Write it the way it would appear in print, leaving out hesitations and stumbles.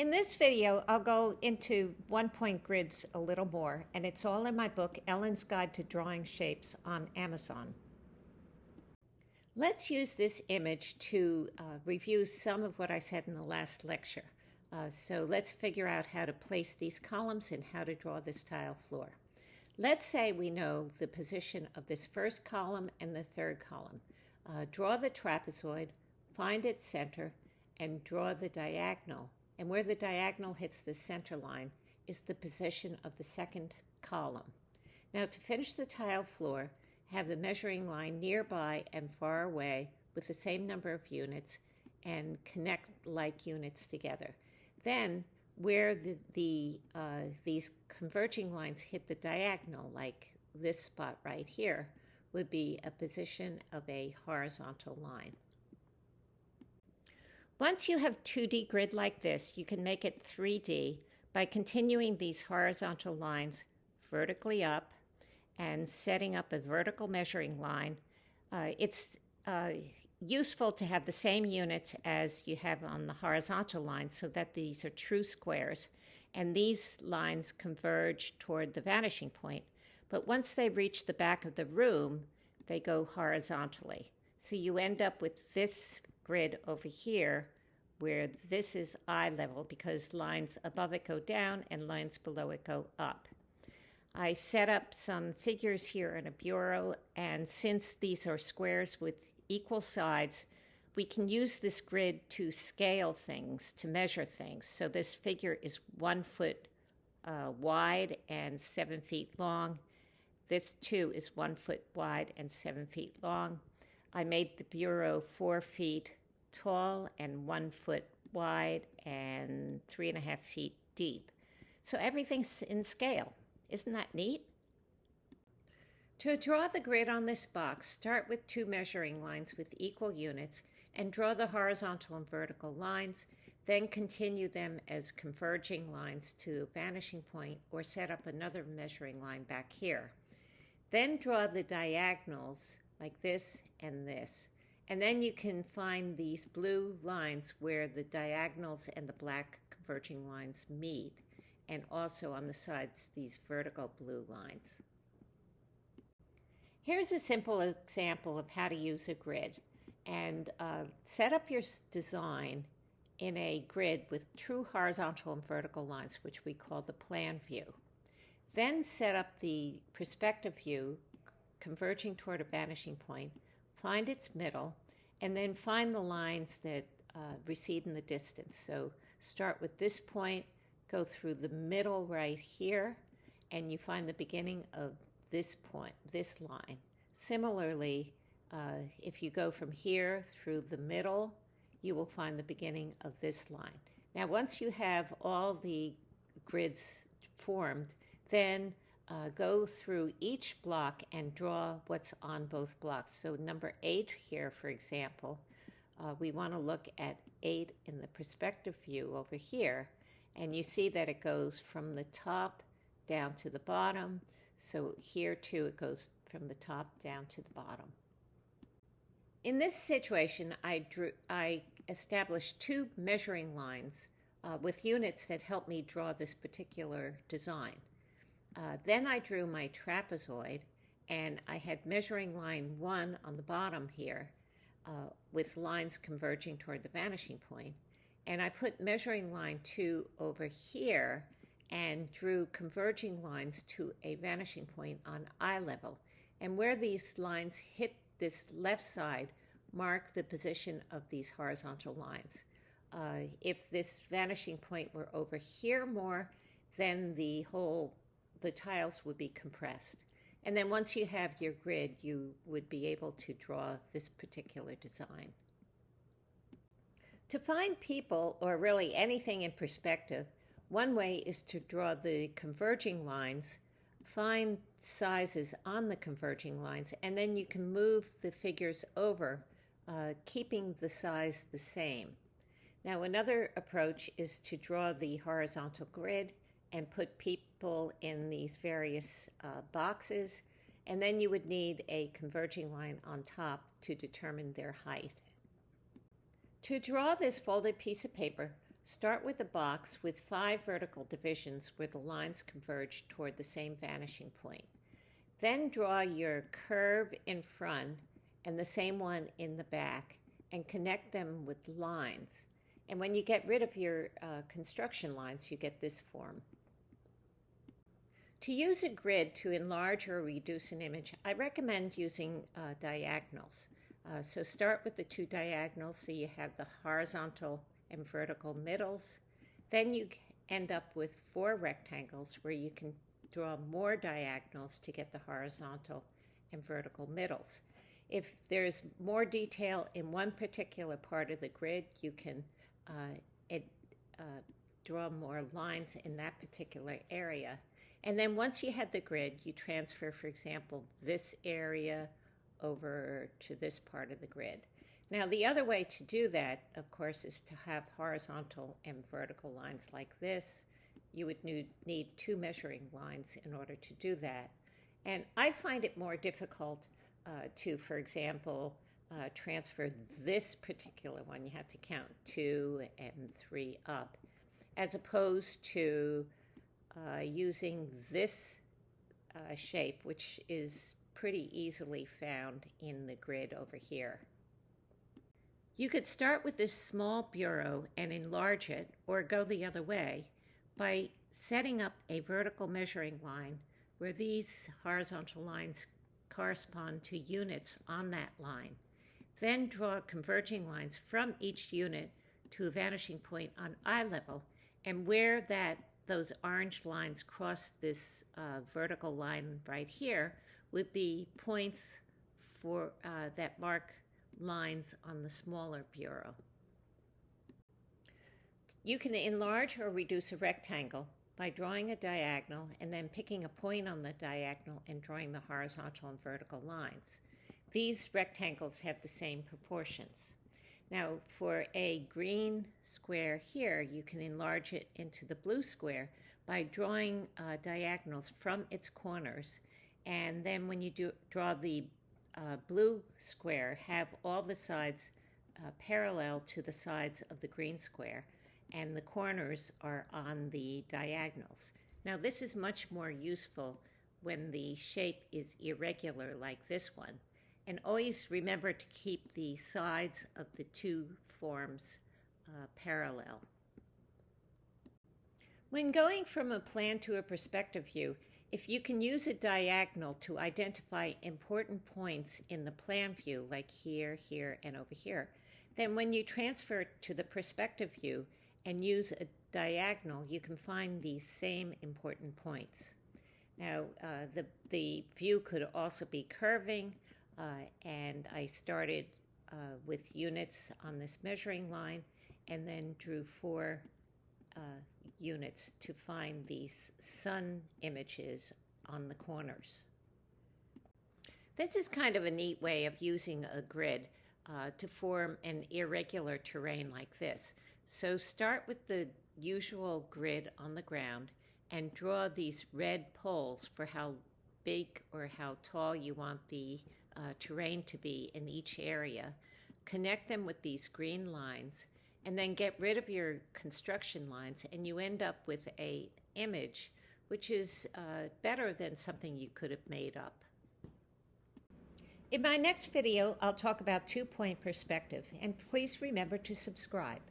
In this video, I'll go into one-point grids a little more, and it's all in my book, Ellen's Guide to Drawing Shapes on Amazon. Let's use this image to review some of what I said in the last lecture. So let's figure out how to place these columns and how to draw this tile floor. Let's say we know the position of this first column and the third column. Draw the trapezoid, find its center, and draw the diagonal. And where the diagonal hits the center line is the position of the second column. Now, to finish the tile floor, have the measuring line nearby and far away with the same number of units and connect like units together. Then, where these converging lines hit the diagonal, like this spot right here, would be a position of a horizontal line. Once you have 2D grid like this, you can make it 3D by continuing these horizontal lines vertically up and setting up a vertical measuring line. It's useful to have the same units as you have on the horizontal line so that these are true squares, and these lines converge toward the vanishing point. But once they reach the back of the room, they go horizontally. So you end up with this grid over here where this is eye level because lines above it go down and lines below it go up. I set up some figures here in a bureau, and since these are squares with equal sides, we can use this grid to scale things, to measure things. So this figure is 1 foot wide and 7 feet long. This too is 1 foot wide and 7 feet long. I made the bureau 4 feet tall and 1 foot wide and 3.5 feet deep. So everything's in scale. Isn't that neat? To draw the grid on this box, start with 2 measuring lines with equal units and draw the horizontal and vertical lines, then continue them as converging lines to a vanishing point or set up another measuring line back here. Then draw the diagonals like this and this. And then you can find these blue lines where the diagonals and the black converging lines meet, and also on the sides, these vertical blue lines. Here's a simple example of how to use a grid, and set up your design in a grid with true horizontal and vertical lines, which we call the plan view. Then set up the perspective view converging toward a vanishing point, find its middle, and then find the lines that recede in the distance. So start with this point, go through the middle right here, and you find the beginning of this point, this line. Similarly, if you go from here through the middle, you will find the beginning of this line. Now, once you have all the grids formed, then go through each block and draw what's on both blocks. So number 8 here, for example, we want to look at 8 in the perspective view over here. And you see that it goes from the top down to the bottom. So here too, it goes from the top down to the bottom. In this situation, I established 2 measuring lines with units that help me draw this particular design. Then I drew my trapezoid, and I had measuring line 1 on the bottom here with lines converging toward the vanishing point. And I put measuring line 2 over here and drew converging lines to a vanishing point on eye level. And where these lines hit this left side, mark the position of these horizontal lines. If this vanishing point were over here more, then the tiles would be compressed. And then once you have your grid, you would be able to draw this particular design. To find people, or really anything in perspective, one way is to draw the converging lines, find sizes on the converging lines, and then you can move the figures over, keeping the size the same. Now, another approach is to draw the horizontal grid and put people in these various boxes, and then you would need a converging line on top to determine their height. To draw this folded piece of paper, Start with a box with 5 vertical divisions where the lines converge toward the same vanishing point. Then draw your curve in front and the same one in the back and connect them with lines. And when you get rid of your construction lines, you get this form. To use a grid to enlarge or reduce an image, I recommend using diagonals. So start with the 2 diagonals so you have the horizontal and vertical middles. Then you end up with 4 rectangles where you can draw more diagonals to get the horizontal and vertical middles. If there's more detail in one particular part of the grid, you can draw more lines in that particular area. And then once you have the grid, you transfer, for example, this area over to this part of the grid. Now, the other way to do that, of course, is to have horizontal and vertical lines like this. You would need 2 measuring lines in order to do that. And I find it more difficult to, for example, transfer this particular one. You have to count 2 and 3 up, as opposed to using this shape, which is pretty easily found in the grid over here. You could start with this small bureau and enlarge it, or go the other way by setting up a vertical measuring line where these horizontal lines correspond to units on that line. Then draw converging lines from each unit to a vanishing point on eye level, and where those orange lines cross this vertical line right here would be points for that mark lines on the smaller bureau. You can enlarge or reduce a rectangle by drawing a diagonal and then picking a point on the diagonal and drawing the horizontal and vertical lines. These rectangles have the same proportions. Now, for a green square here, you can enlarge it into the blue square by drawing diagonals from its corners. And then when you draw the blue square, have all the sides parallel to the sides of the green square, and the corners are on the diagonals. Now, this is much more useful when the shape is irregular like this one. And always remember to keep the sides of the 2 forms parallel. When going from a plan to a perspective view, if you can use a diagonal to identify important points in the plan view, like here, here, and over here, then when you transfer to the perspective view and use a diagonal, you can find these same important points. Now, the view could also be curving, and I started with units on this measuring line and then drew 4 units to find these sun images on the corners. This is kind of a neat way of using a grid to form an irregular terrain like this. So start with the usual grid on the ground and draw these red poles for how big or how tall you want the terrain to be in each area. Connect them with these green lines and then get rid of your construction lines, and you end up with an image which is better than something you could have made up. In my next video, I'll talk about 2-point perspective, and please remember to subscribe.